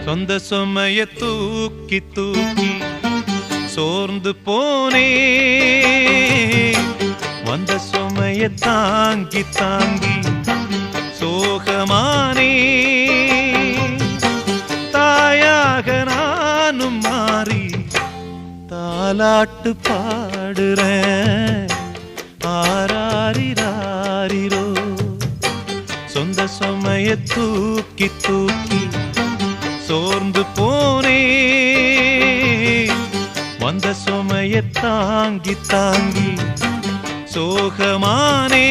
சொந்த சுமைய தூக்கி தூக்கி சோர்ந்து போனே, வந்த சுமைய தாங்கி தாங்கி சோகமானே. தாயாக நானும் மாறி தாலாட்டு பாடுறேன், ஆராரிராரிரோ. சொந்த சுமைய தூக்கி தூக்கி சோர்ந்து போனே, வந்த சுமைய தாங்கி தாங்கி சோகமானே.